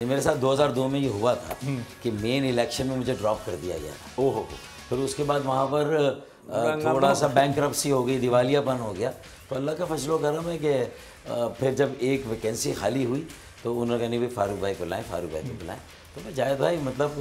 मेरे साथ 2002 में ये हुआ था कि मेन इलेक्शन में मुझे ड्रॉप कर दिया गया था। ओहो। फिर उसके बाद वहाँ पर थोड़ा सा बैंकरप्सी हो गई, दिवालियापन हो गया। तो अल्लाह का फजलो करम है कि फिर जब एक वैकेंसी खाली हुई तो उन्होंने कहा नहीं भाई फारूक भाई को लाएँ, फारूक भाई को बुलाएँ। तो मैं जायद भाई मतलब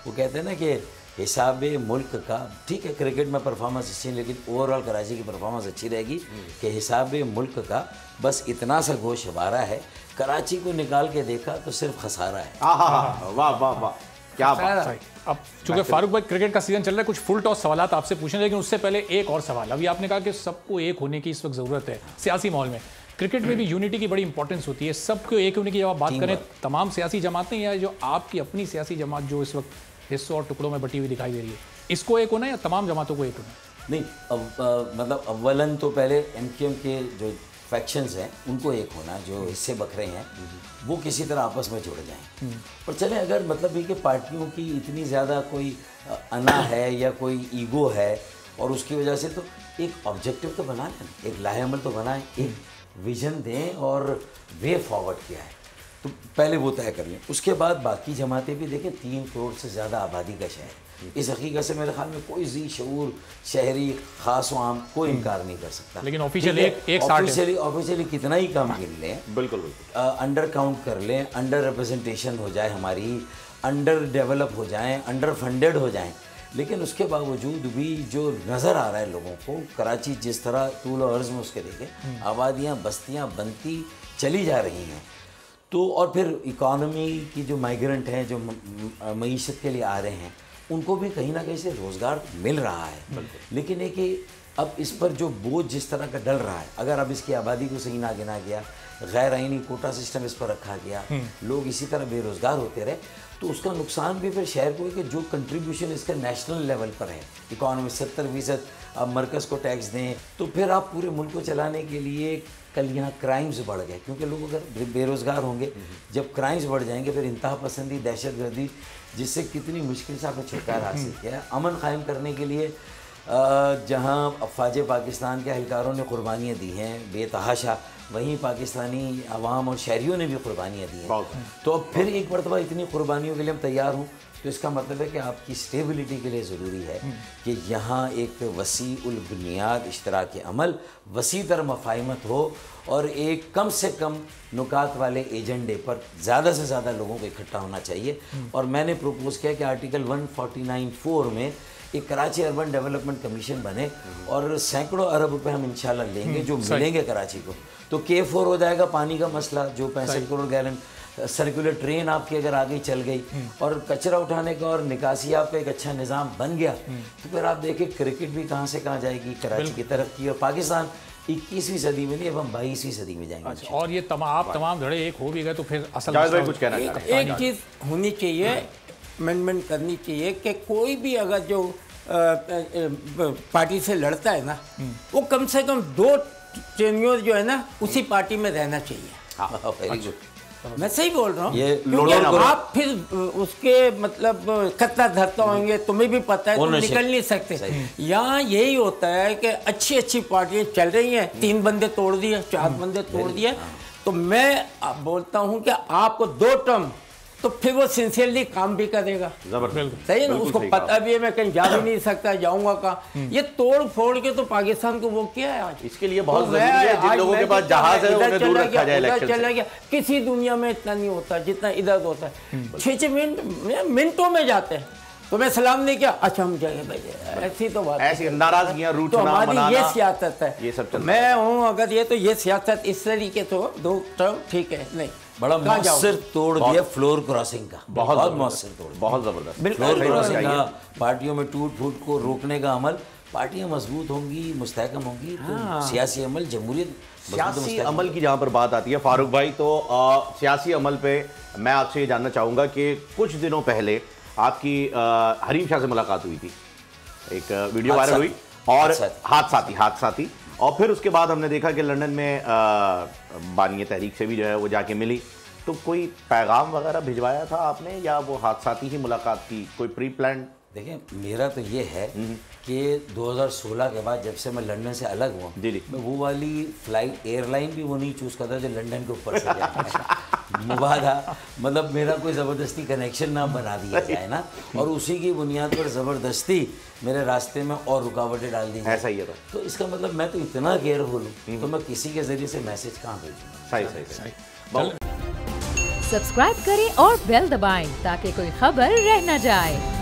वो कहते हैं ना कि हिसाब मुल्क का, ठीक है क्रिकेट में परफॉर्मेंस अच्छी है लेकिन ओवरऑल कराची की परफॉर्मेंस अच्छी रहेगी कि हिसाब मुल्क का बस इतना सा गोश हमारा है। कराची को निकाल के देखा तो सिर्फ खसारा है। वाह वाह वाह, क्या बात है। अब चूंकि फारूक भाई क्रिकेट का सीजन चल रहा है, कुछ फुल टॉस सवाल आपसे पूछने, लेकिन उससे पहले एक और सवाल। अभी आपने कहा कि सबको एक होने की इस वक्त ज़रूरत है सियासी माहौल में। क्रिकेट में भी यूनिटी की बड़ी इंपॉर्टेंस होती है। सबको एक होने की जब आप बात करें, तमाम सियासी जमातें या जो आपकी अपनी सियासी जमात जो इस वक्त हिस्सों और टुकड़ों में बटी हुई दिखाई दे रही है, इसको एक होना या तमाम जमातों को एक होना? नहीं, मतलब अव्वलन तो पहले एमक्यूएम के जो फैक्शंस हैं उनको एक होना, जो हिस्से बखरे हैं वो किसी तरह आपस में जुड़ जाएं। पर चले अगर मतलब ये कि पार्टियों की इतनी ज़्यादा कोई अना है या कोई ईगो है और उसकी वजह से, तो एक ऑब्जेक्टिव तो बनाएं, एक लाहेअमल तो बनाएं, एक विजन दें और वे फॉरवर्ड किया है तो पहले वो तय कर लें। उसके बाद बाकी जमातें भी देखें। 3 करोड़ से ज़्यादा आबादी का शहर, इस हकीकत से मेरे ख्याल में कोई जी शऊर शहरी खास व आम कोई इनकार नहीं कर सकता। लेकिन ऑफिशियली कितना ही कम गिन लें, बिल्कुल अंडर काउंट कर लें, अंडर रिप्रेजेंटेशन हो जाए हमारी, अंडर डेवलप हो जाएं, अंडर फंडेड हो जाएं, लेकिन उसके बावजूद भी जो नज़र आ रहा है लोगों को, कराची जिस तरह तूल और अर्ज़ में उसके देखें आबादियाँ बस्तियाँ बनती चली जा रही हैं। तो और फिर इकॉनमी की जो माइग्रेंट हैं, जो मईशत के लिए आ रहे हैं, उनको भी कहीं ना कहीं से रोज़गार मिल रहा है। लेकिन एक कि अब इस पर जो बोझ जिस तरह का डल रहा है, अगर अब इसकी आबादी को सही ना गिना गया, गैर आइनी कोटा सिस्टम इस पर रखा गया, लोग इसी तरह बेरोज़गार होते रहे, तो उसका नुकसान भी फिर शहर को है कि जो कंट्रीब्यूशन इसका नेशनल लेवल पर है इकॉनमी 70% आप मरकज़ को टैक्स दें, तो फिर आप पूरे मुल्क को चलाने के लिए कल यहाँ क्राइम्स बढ़ गए, क्योंकि लोग अगर बेरोज़गार होंगे, जब क्राइम्स बढ़ जाएंगे फिर इंतहा पसंदी, दहशतगर्दी, जिससे कितनी मुश्किल से आपने छुटकारा हासिल किया है। अमन कायम करने के लिए जहाँ अफवाज पाकिस्तान के एहलकारों ने कुर्बानियाँ दी हैं बेतहाशा, वहीं पाकिस्तानी अवाम और शहरियों ने भी कुर्बानियाँ दी हैं। तो अब फिर एक मरतबा इतनी कुर्बानियों के लिए हम तैयार हूँ, तो इसका मतलब है कि आपकी स्टेबिलिटी के लिए ज़रूरी है कि यहाँ एक वसी उल बुनियाद इश्तराक अमल, वसी तर मफाहिमत हो और एक कम से कम नुकात वाले एजेंडे पर ज़्यादा से ज़्यादा लोगों को इकट्ठा होना चाहिए। और मैंने प्रपोज़ किया कि आर्टिकल 149(4) में एक कराची अर्बन डेवलपमेंट कमीशन बने और सैकड़ों अरब रुपए हम इंशाल्लाह लेंगे जो मिलेंगे कराची को। तो K4 हो जाएगा पानी का मसला, जो 65 करोड़ गैलन सर्कुलर ट्रेन आपकी अगर आगे चल गई और कचरा उठाने का और निकासी आपका एक अच्छा निज़ाम बन गया, तो फिर आप देखिए क्रिकेट भी कहाँ से कहाँ जाएगी, कराची की तरफ की, और पाकिस्तान 21वीं सदी में नहीं, अब हम 22वीं सदी में जाएंगे। अच्छा, और ये तमाम धड़े एक हो भी गए तो फिर असल कुछ कहना एक चीज़ होनी चाहिए, अमेंडमेंट करनी चाहिए कि कोई भी अगर जो पार्टी से लड़ता है ना, वो कम से कम 2 टेन्योर जो है ना उसी पार्टी में रहना चाहिए। वेरी गुड, मैं सही बोल रहा हूँ, ये आप फिर उसके मतलब कत्ता धरता होंगे, तुम्हें भी पता है, तुम निकल नहीं सकते। यहाँ यही होता है कि अच्छी अच्छी पार्टियाँ चल रही हैं, 3 बंदे तोड़ दिए, 4 बंदे तोड़ दिए, तो मैं बोलता हूँ कि आपको 2 टर्म, तो फिर वो सिंसियरली काम भी करेगा। सही है ना, उसको पता भी है मैं कहीं जा भी नहीं सकता, जाऊंगा कहाँ। ये तोड़ फोड़ के तो पाकिस्तान को वो किया है आज। इसके लिए बहुत जरूरी है जिन लोगों के पास जहाज है उन्हें दूर रखा जाए इलेक्शन से। चला गया, किसी दुनिया में इतना नहीं होता जितना इधर होता है। 6 मिनटों में जाते हैं, तो मैं सलाम नहीं किया, अच्छा हम जाएंगे भाई, ऐसी तो बात, ऐसी नाराजगियां, रूठना, तो हमारी मनाना, ये सियासत है, ये सब चलता मैं हूँ अगर ये तो ये सियासत इस तरीके तो 2 टर्म ठीक है। नहीं, बड़ा मौसर तोड़ दिया फ्लोर क्रॉसिंग का, बहुत मौसर तोड़, बहुत जबरदस्त फ्लोर क्रॉसिंग का, पार्टियों में टूट फूट को रोकने का अमल। पार्टियां मजबूत होंगी, मुस्तहकम होंगी, तो सियासी अमल, जमहूरियत, सियासी अमल की जहाँ पर बात आती है फारूक भाई, तो सियासी अमल पे मैं आपसे ये जानना चाहूँगा कि कुछ दिनों पहले आपकी हरीम शाह से मुलाकात हुई थी, एक वीडियो वायरल हुई और हादसाती, और फिर उसके बाद हमने देखा कि लंदन में बानी तहरीक से भी जो है वो जाके मिली, तो कोई पैगाम वगैरह भिजवाया था आपने या वो हादसाती ही मुलाकात थी, कोई प्री प्लान? देखिए, मेरा तो ये है कि 2016 के बाद जब से मैं लंदन से अलग हुआ, मैं वो वाली फ्लाइट एयरलाइन भी वो नहीं चूज़ करता जो लंदन के ऊपर से जाए। मुबादा, मतलब मेरा कोई ज़बरदस्ती कनेक्शन ना बना दिया जाए ना, और उसी की बुनियाद पर ज़बरदस्ती मेरे रास्ते में और रुकावटें डाल दी जाए। ऐसा ही है तो इसका मतलब मैं तो इतना केयरफुल हूँ, तो मैं किसी के ज़रिए से मैसेज कहाँ भेजूँगा? सही। सब्सक्राइब करें और बेल दबाएं ताकि कोई खबर रह न जाए।